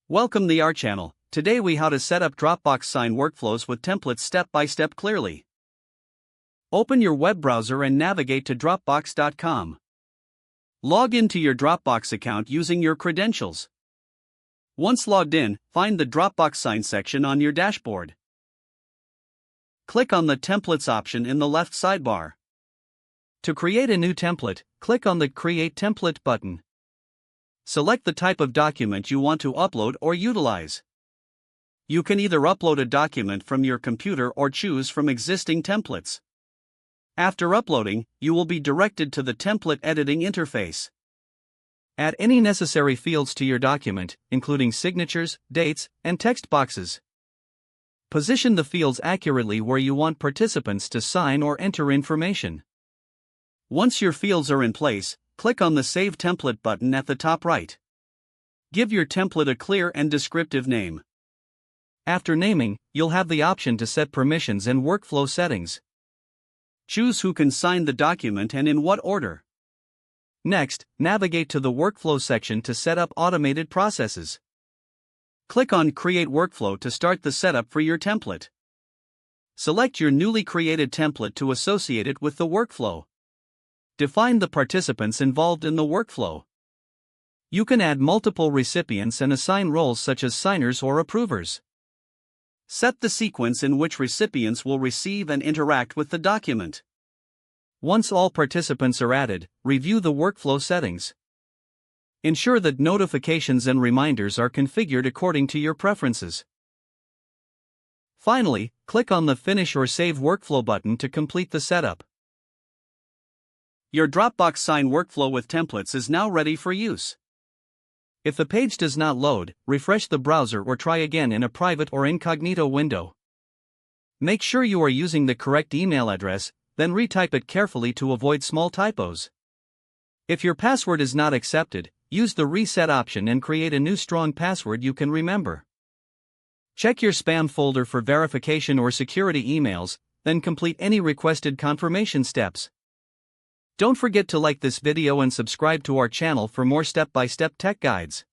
Welcome to our channel. Today we how to set up Dropbox Sign workflows with templates step by step clearly. Open your web browser and navigate to Dropbox.com. Log into your Dropbox account using your credentials. Once logged in, find the Dropbox Sign section on your dashboard. Click on the Templates option in the left sidebar. To create a new template, click on the Create Template button. Select the type of document you want to upload or utilize. You can either upload a document from your computer or choose from existing templates. After uploading, you will be directed to the template editing interface. Add any necessary fields to your document, including signatures, dates, and text boxes. Position the fields accurately where you want participants to sign or enter information. Once your fields are in place, click on the Save Template button at the top right. Give your template a clear and descriptive name. After naming, you'll have the option to set permissions and workflow settings. Choose who can sign the document and in what order. Next, navigate to the Workflow section to set up automated processes. Click on Create Workflow to start the setup for your template. Select your newly created template to associate it with the workflow. Define the participants involved in the workflow. You can add multiple recipients and assign roles such as signers or approvers. Set the sequence in which recipients will receive and interact with the document. Once all participants are added, review the workflow settings. Ensure that notifications and reminders are configured according to your preferences. Finally, click on the Finish or Save Workflow button to complete the setup. Your Dropbox Sign workflow with templates is now ready for use. If the page does not load, refresh the browser or try again in a private or incognito window. Make sure you are using the correct email address, then retype it carefully to avoid small typos. If your password is not accepted, use the Reset option and create a new strong password you can remember. Check your spam folder for verification or security emails, then complete any requested confirmation steps. Don't forget to like this video and subscribe to our channel for more step-by-step tech guides.